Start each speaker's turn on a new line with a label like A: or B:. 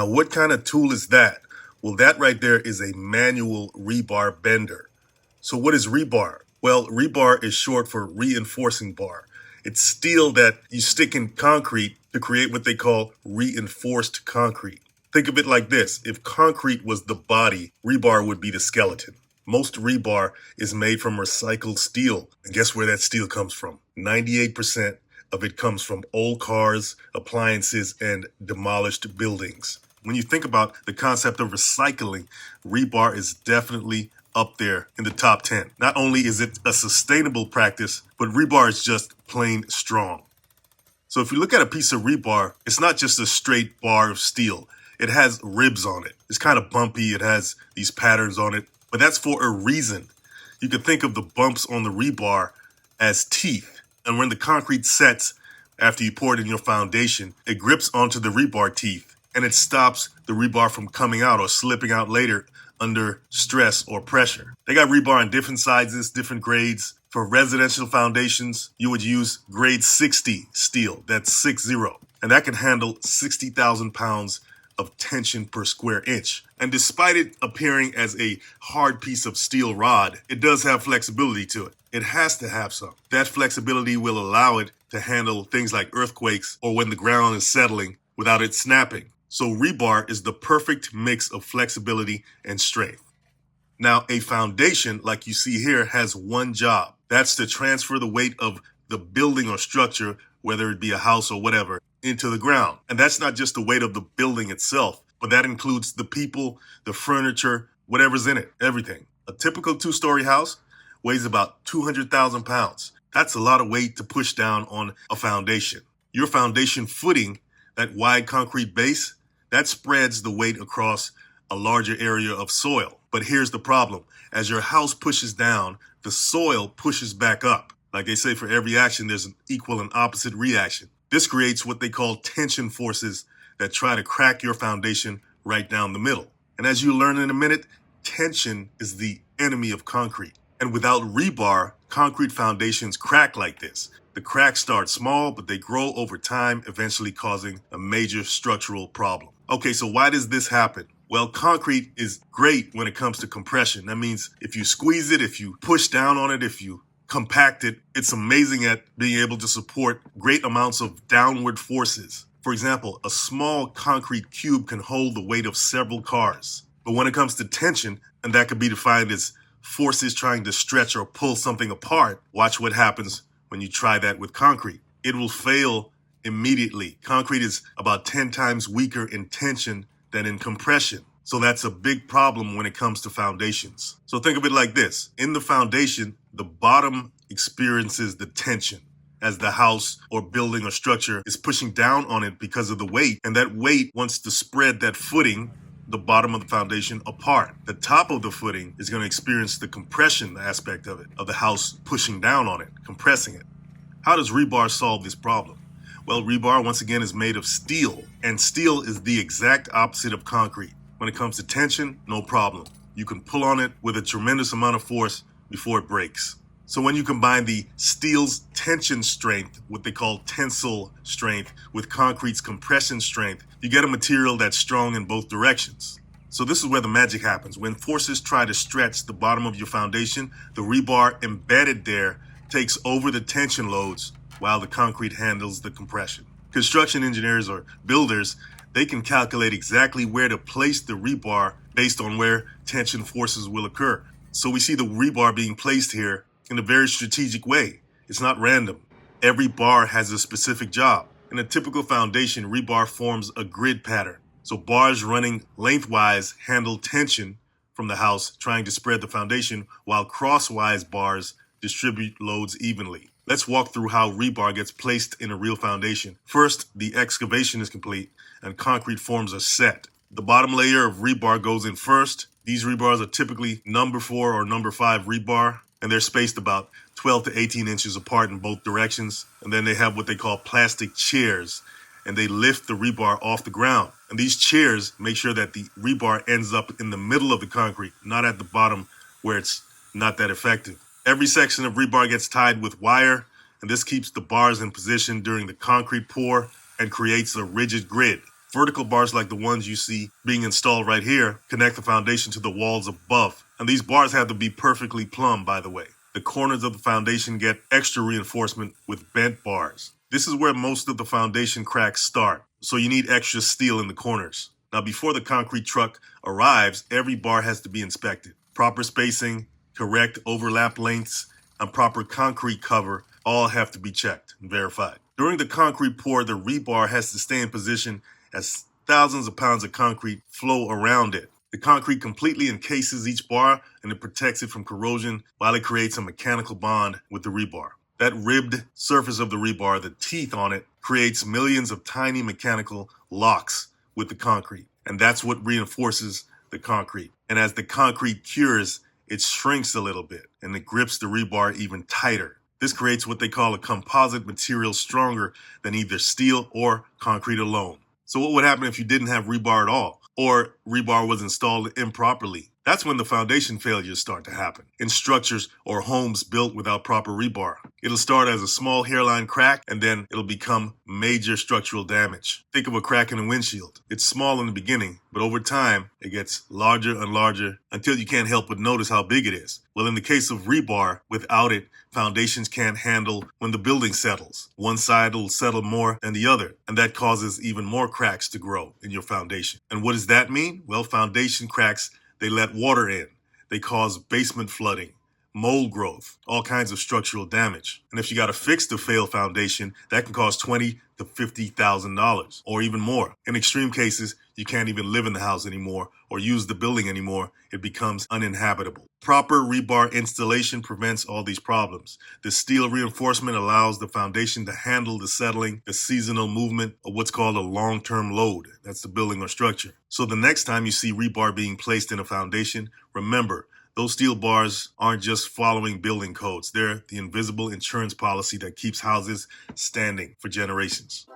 A: Now, what kind of tool is that? Well, that right there is a manual rebar bender. So what is rebar? Well, rebar is short for reinforcing bar. It's steel that you stick in concrete to create what they call reinforced concrete. Think of it like this. If concrete was the body, rebar would be the skeleton. Most rebar is made from recycled steel. And guess where that steel comes from? 98% of it comes from old cars, appliances, and demolished buildings. When you think about the concept of recycling, rebar is definitely up there in the top 10. Not only is it a sustainable practice, but rebar is just plain strong. So if you look at a piece of rebar, it's not just a straight bar of steel. It has ribs on it. It's kind of bumpy. It has these patterns on it, but that's for a reason. You can think of the bumps on the rebar as teeth. And when the concrete sets after you pour it in your foundation, it grips onto the rebar teeth and it stops the rebar from coming out or slipping out later under stress or pressure. They got rebar in different sizes, different grades. For residential foundations, you would use grade 60 steel. That's 60. And that can handle 60,000 pounds of tension per square inch. And despite it appearing as a hard piece of steel rod, it does have flexibility to it. It has to have some. That flexibility will allow it to handle things like earthquakes or when the ground is settling without it snapping. So rebar is the perfect mix of flexibility and strength. Now, a foundation, like you see here, has one job. That's to transfer the weight of the building or structure, whether it be a house or whatever, into the ground. And that's not just the weight of the building itself, but that includes the people, the furniture, whatever's in it, everything. A typical two-story house weighs about 200,000 pounds. That's a lot of weight to push down on a foundation. Your foundation footing, that wide concrete base, that spreads the weight across a larger area of soil. But here's the problem. As your house pushes down, the soil pushes back up. Like they say, for every action, there's an equal and opposite reaction. This creates what they call tension forces that try to crack your foundation right down the middle. And as you learn in a minute, tension is the enemy of concrete. And without rebar, concrete foundations crack like this. The cracks start small, but they grow over time, eventually causing a major structural problem. Okay, so why does this happen? Well, concrete is great when it comes to compression. That means if you squeeze it, if you push down on it, if you compact it, it's amazing at being able to support great amounts of downward forces. For example, a small concrete cube can hold the weight of several cars. But when it comes to tension, and that could be defined as forces trying to stretch or pull something apart, watch what happens when you try that with concrete. It will fail immediately. Concrete is about 10 times weaker in tension than in compression. So that's a big problem when it comes to foundations. So think of it like this. In the foundation, the bottom experiences the tension as the house or building or structure is pushing down on it because of the weight. And that weight wants to spread that footing, the bottom of the foundation, apart. The top of the footing is going to experience the compression aspect of it, of the house pushing down on it, compressing it. How does rebar solve this problem? Well, rebar, once again, is made of steel, and steel is the exact opposite of concrete. When it comes to tension, no problem. You can pull on it with a tremendous amount of force before it breaks. So when you combine the steel's tension strength, what they call tensile strength, with concrete's compression strength, you get a material that's strong in both directions. So this is where the magic happens. When forces try to stretch the bottom of your foundation, the rebar embedded there takes over the tension loads while the concrete handles the compression. Construction engineers or builders, they can calculate exactly where to place the rebar based on where tension forces will occur. So we see the rebar being placed here in a very strategic way. It's not random. Every bar has a specific job. In a typical foundation, rebar forms a grid pattern. So bars running lengthwise handle tension from the house, trying to spread the foundation, while crosswise bars distribute loads evenly. Let's walk through how rebar gets placed in a real foundation. First, the excavation is complete and concrete forms are set. The bottom layer of rebar goes in first. These rebars are typically number 4 or number 5 rebar, and they're spaced about 12 to 18 inches apart in both directions. And then they have what they call plastic chairs, and they lift the rebar off the ground. And these chairs make sure that the rebar ends up in the middle of the concrete, not at the bottom where it's not that effective. Every section of rebar gets tied with wire, and this keeps the bars in position during the concrete pour and creates a rigid grid. Vertical bars like the ones you see being installed right here connect the foundation to the walls above. And these bars have to be perfectly plumb, by the way. The corners of the foundation get extra reinforcement with bent bars. This is where most of the foundation cracks start, so you need extra steel in the corners. Now, before the concrete truck arrives, every bar has to be inspected. Proper spacing, correct overlap lengths, and proper concrete cover all have to be checked and verified. During the concrete pour, the rebar has to stay in position as thousands of pounds of concrete flow around it. The concrete completely encases each bar and it protects it from corrosion while it creates a mechanical bond with the rebar. That ribbed surface of the rebar, the teeth on it, creates millions of tiny mechanical locks with the concrete. And that's what reinforces the concrete. And as the concrete cures, it shrinks a little bit and it grips the rebar even tighter. This creates what they call a composite material stronger than either steel or concrete alone. So what would happen if you didn't have rebar at all, or rebar was installed improperly? That's when the foundation failures start to happen in structures or homes built without proper rebar. It'll start as a small hairline crack and then it'll become major structural damage. Think of a crack in a windshield. It's small in the beginning, but over time it gets larger and larger until you can't help but notice how big it is. Well, in the case of rebar, without it, foundations can't handle when the building settles. One side will settle more than the other, and that causes even more cracks to grow in your foundation. And what does that mean? Well, foundation cracks, they let water in. They cause basement flooding, mold growth, all kinds of structural damage. And if you got to fix the failed foundation, that can cost $20,000 to $50,000 or even more. In extreme cases, you can't even live in the house anymore or use the building anymore. It becomes uninhabitable. Proper rebar installation prevents all these problems. The steel reinforcement allows the foundation to handle the settling, the seasonal movement of what's called a long-term load. That's the building or structure. So the next time you see rebar being placed in a foundation, remember, those steel bars aren't just following building codes. They're the invisible insurance policy that keeps houses standing for generations.